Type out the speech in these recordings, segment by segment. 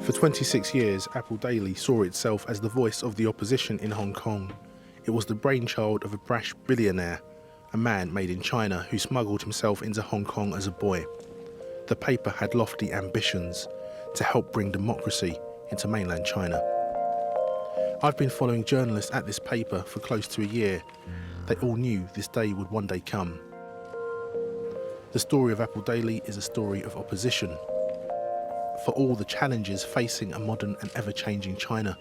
For 26 years, Apple Daily saw itself as the voice of the opposition in Hong Kong. It was the brainchild of a brash billionaire, a man made in China who smuggled himself into Hong Kong as a boy. The paper had lofty ambitions to help bring democracy into mainland China. I've been following journalists at this paper for close to a year. They all knew this day would one day come. The story of Apple Daily is a story of opposition. For all the challenges facing a modern and ever-changing China,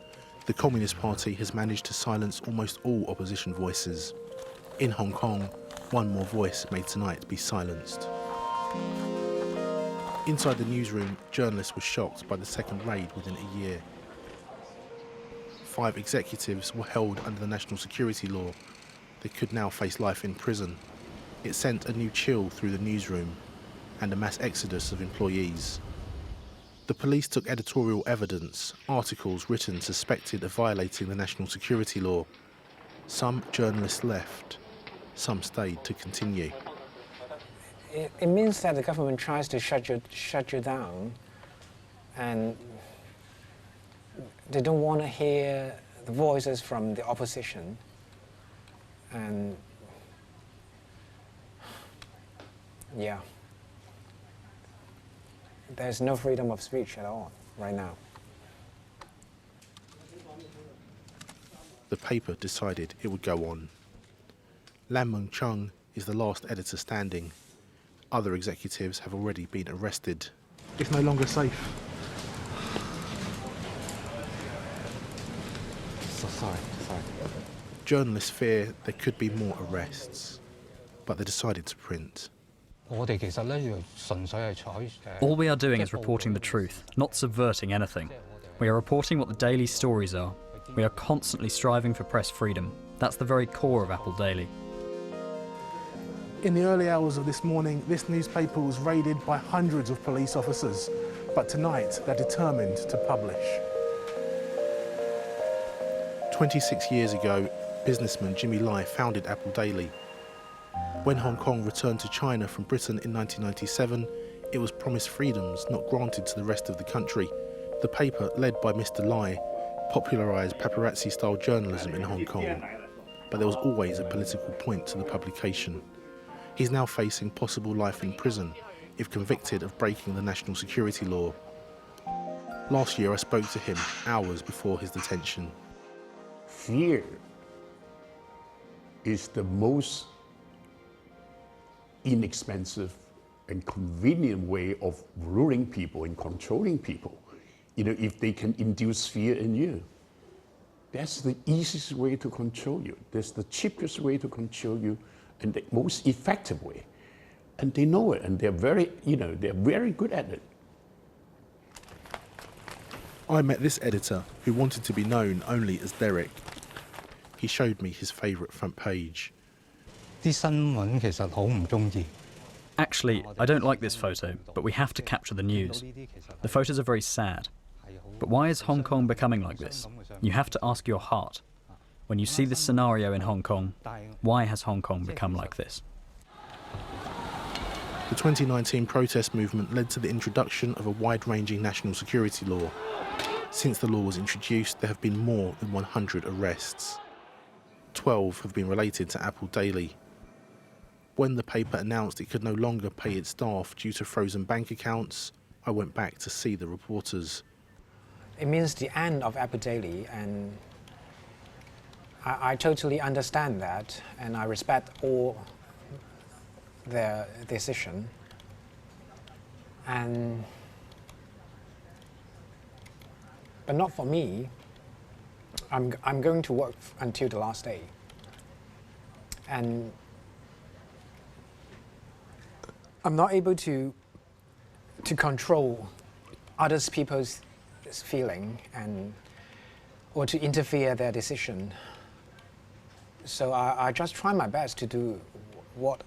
the Communist Party has managed to silence almost all opposition voices. In Hong Kong, one more voice may tonight be silenced. Inside the newsroom, journalists were shocked by the second raid within a year. 5 executives were held under the national security law. They could now face life in prison. It sent a new chill through the newsroom and a mass exodus of employees. The police took editorial evidence, articles written suspected of violating the national security law. Some journalists left, some stayed to continue. It means that the government tries to shut you down, and they don't want to hear the voices from the opposition. And yeah, there's no freedom of speech at all right now. The paper decided it would go on. Lam Mung Chung is the last editor standing. Other executives have already been arrested. It's no longer safe. Sorry. Journalists fear there could be more arrests, but they decided to print. All we are doing is reporting the truth, not subverting anything. We are reporting what the daily stories are. We are constantly striving for press freedom. That's the very core of Apple Daily. In the early hours of this morning, this newspaper was raided by hundreds of police officers, but tonight they're determined to publish. 26 years ago, businessman Jimmy Lai founded Apple Daily. When Hong Kong returned to China from Britain in 1997, it was promised freedoms not granted to the rest of the country. The paper, led by Mr. Lai, popularised paparazzi-style journalism in Hong Kong, but there was always a political point to the publication. He's now facing possible life in prison if convicted of breaking the national security law. Last year I spoke to him hours before his detention. Fear is the most inexpensive and convenient way of ruling people and controlling people. You know, if they can induce fear in you, that's the easiest way to control you. That's the cheapest way to control you and the most effective way. And they know it, and they're very good at it. I met this editor who wanted to be known only as Derek. He showed me his favourite front page. Actually, I don't like this photo, but we have to capture the news. The photos are very sad. But why is Hong Kong becoming like this? You have to ask your heart. When you see this scenario in Hong Kong, why has Hong Kong become like this? The 2019 protest movement led to the introduction of a wide-ranging national security law. Since the law was introduced, there have been more than 100 arrests. 12 have been related to Apple Daily. When the paper announced it could no longer pay its staff due to frozen bank accounts, I went back to see the reporters. It means the end of Apple Daily, and I totally understand that, and I respect all their decision. But not for me. I'm going to work until the last day. And I'm not able to control other people's feeling or to interfere their decision. So I just try my best to do what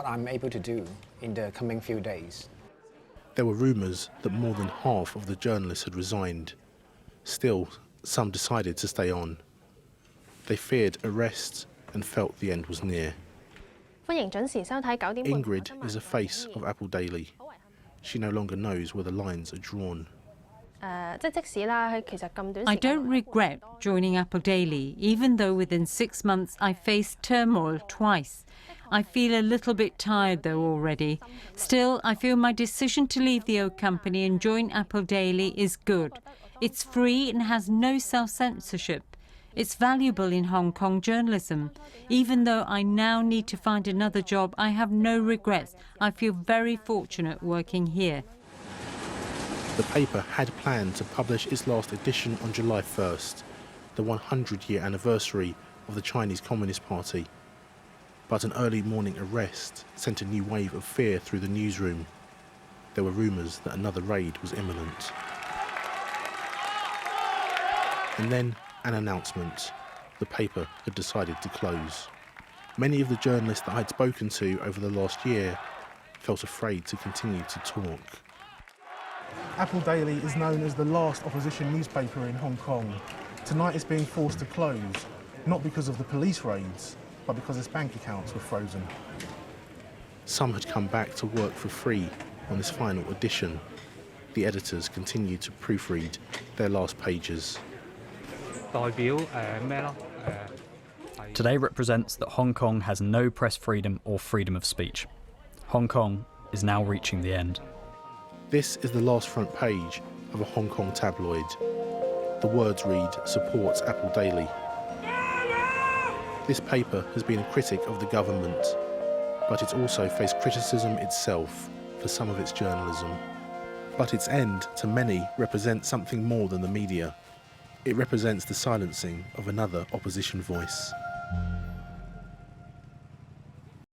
I'm able to do in the coming few days. There were rumours that more than half of the journalists had resigned. Still, some decided to stay on. They feared arrest and felt the end was near. Ingrid is a face of Apple Daily. She no longer knows where the lines are drawn. I don't regret joining Apple Daily, even though within 6 months I faced turmoil twice. I feel a little bit tired though already. Still, I feel my decision to leave the old company and join Apple Daily is good. It's free and has no self-censorship. It's valuable in Hong Kong journalism. Even though I now need to find another job, I have no regrets. I feel very fortunate working here. The paper had planned to publish its last edition on July 1st, the 100-year anniversary of the Chinese Communist Party. But an early morning arrest sent a new wave of fear through the newsroom. There were rumours that another raid was imminent. And then an announcement. The paper had decided to close. Many of the journalists that I'd spoken to over the last year felt afraid to continue to talk. Apple Daily is known as the last opposition newspaper in Hong Kong. Tonight it's being forced to close, not because of the police raids, but because its bank accounts were frozen. Some had come back to work for free on this final edition. The editors continued to proofread their last pages. Today represents that Hong Kong has no press freedom or freedom of speech. Hong Kong is now reaching the end. This is the last front page of a Hong Kong tabloid. The words read, "Supports Apple Daily." This paper has been a critic of the government, but it's also faced criticism itself for some of its journalism. But its end, to many, represents something more than the media. It represents the silencing of another opposition voice.